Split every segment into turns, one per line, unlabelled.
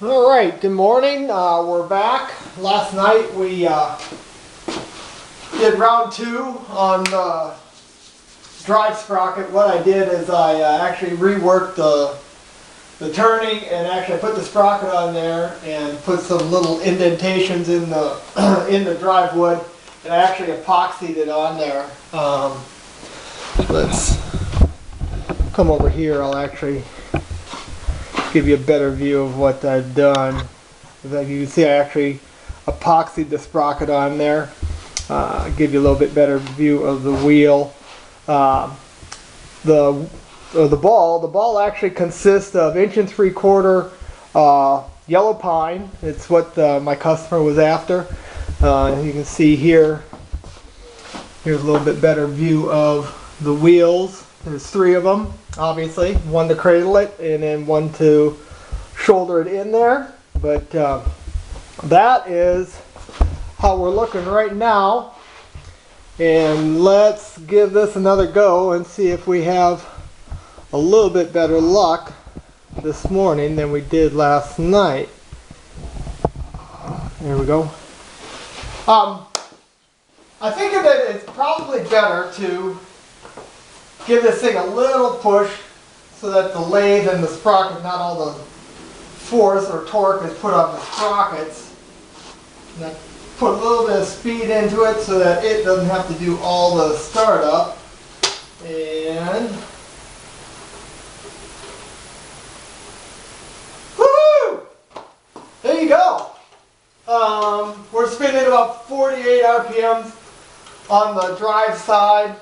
All right, good morning. We're back. Last night we did round 2 on the drive sprocket. What I did is I actually reworked the turning and actually put the sprocket on there and put some little indentations in the in the drive wood, and I actually epoxied it on there. Let's come over here. I'll actually give you a better view of what I've done. As you can see, I actually epoxied the sprocket on there. Give you a little bit better view of the wheel. The ball actually consists of 1 3/4 yellow pine. It's what my customer was after. You can see here. Here's a little bit better view of the wheels. There's 3 of them, obviously. One to cradle it, and then one to shoulder it in there. But that is how we're looking right now. And let's give this another go and see if we have a little bit better luck this morning than we did last night. There we go. I think that it's probably better to give this thing a little push so that the lathe and the sprocket, not all the force or torque is put on the sprockets. And I put a little bit of speed into it so that it doesn't have to do all the startup. And woohoo! There you go. We're spinning about 48 RPMs on the drive side.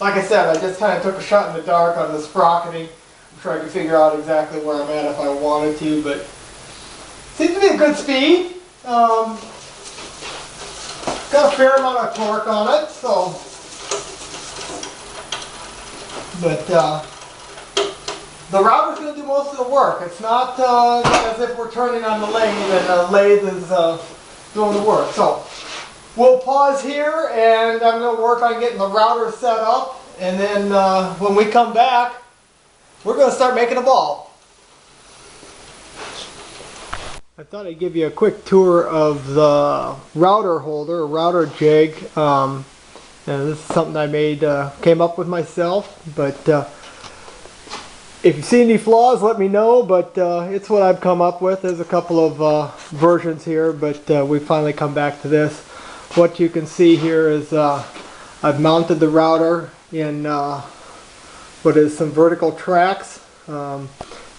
Like I said, I just kind of took a shot in the dark on the sprocketing. I'm sure I could figure out exactly where I'm at if I wanted to, but seems to be a good speed. Got a fair amount of torque on it, so. But the router's going to do most of the work. It's not as if we're turning on the lathe and the lathe is doing the work. So we'll pause here, and I'm going to work on getting the router set up, and then when we come back, we're going to start making a ball. I thought I'd give you a quick tour of the router holder, or router jig. And this is something I made, came up with myself, but if you see any flaws, let me know, but it's what I've come up with. There's a couple of versions here, but we finally come back to this. What you can see here is I've mounted the router in what is some vertical tracks. You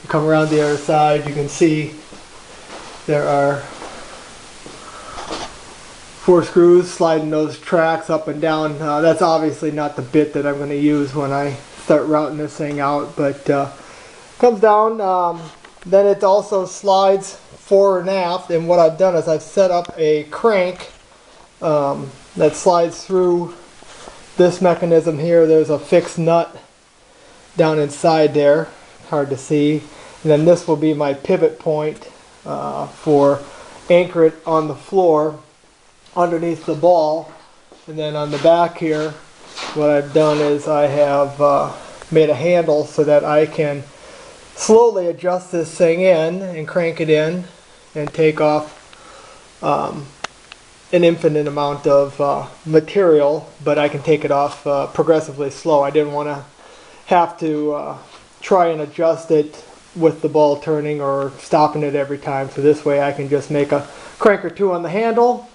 come around the other side, you can see there are 4 screws sliding those tracks up and down. That's obviously not the bit that I'm going to use when I start routing this thing out, but comes down. Then it also slides forward and aft, and what I've done is I've set up a crank that slides through this mechanism here. There's a fixed nut down inside there, hard to see, and then this will be my pivot point for anchor it on the floor underneath the ball. And then on the back here, what I've done is I have made a handle so that I can slowly adjust this thing in and crank it in and take off an infinite amount of material, but I can take it off progressively slow. I didn't want to have to try and adjust it with the ball turning or stopping it every time, so this way I can just make a crank or 2 on the handle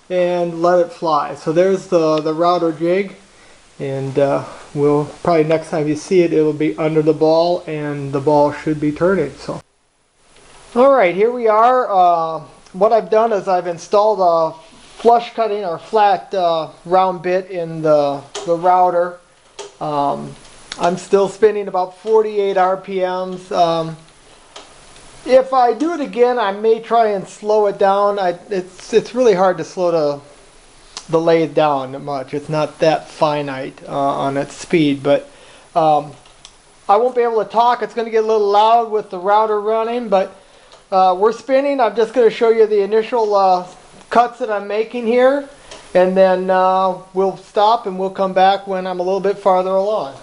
and let it fly. So there's the router jig, and we'll probably next time you see it, it'll be under the ball and the ball should be turning. So alright, here we are. What I've done is I've installed a flush cutting or flat round bit in the router. I'm still spinning about 48 RPMs. If I do it again, I may try and slow it down. It's really hard to slow the lathe down much. It's not that finite on its speed, but I won't be able to talk. It's going to get a little loud with the router running, but we're spinning. I'm just going to show you the initial cuts that I'm making here, and then we'll stop and we'll come back when I'm a little bit farther along.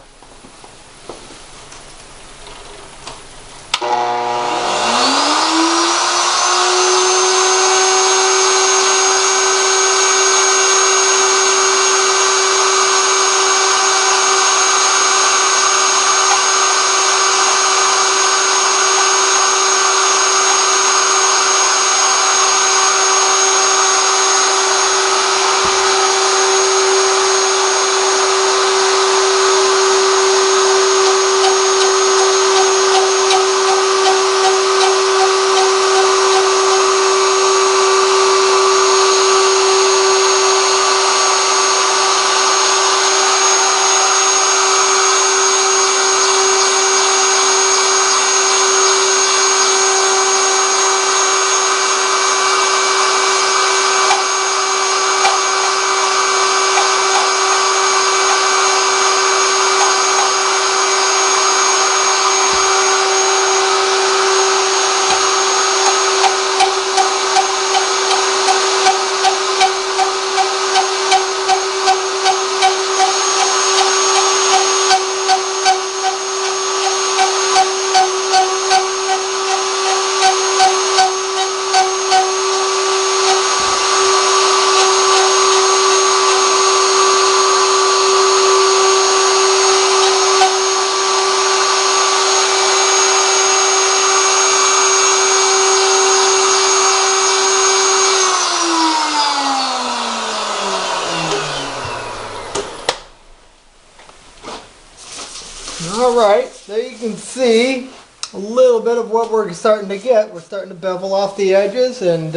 can see a little bit of what we're starting to get. We're starting to bevel off the edges and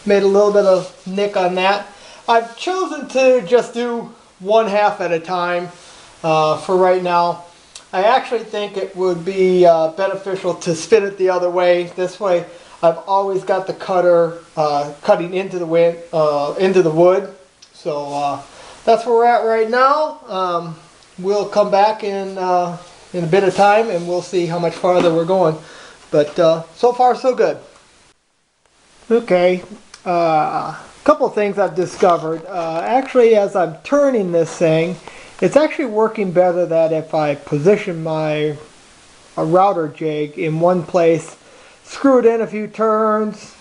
made a little bit of nick on that. I've chosen to just do 1/2 at a time for right now. I actually think it would be beneficial to spin it the other way. This way I've always got the cutter cutting into the wood. So that's where we're at right now. We'll come back in a bit of time and we'll see how much farther we're going. But so far so good. Okay, a couple of things I've discovered. Actually, as I'm turning this thing, it's actually working better that if I position my router jig in one place, screw it in a few turns,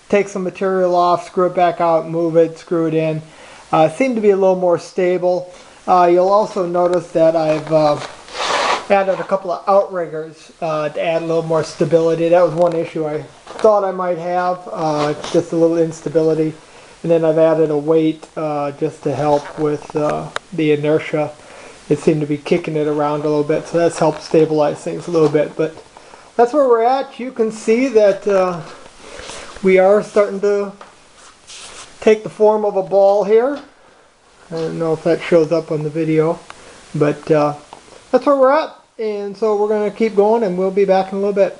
take some material off, screw it back out, move it, screw it in. Seem to be a little more stable. You'll also notice that I've added a couple of outriggers to add a little more stability. That was one issue I thought I might have, just a little instability. And then I've added a weight just to help with the inertia. It seemed to be kicking it around a little bit, so that's helped stabilize things a little bit. But that's where we're at. You can see that we are starting to take the form of a ball here. I don't know if that shows up on the video, but that's where we're at. And so we're going to keep going and we'll be back in a little bit.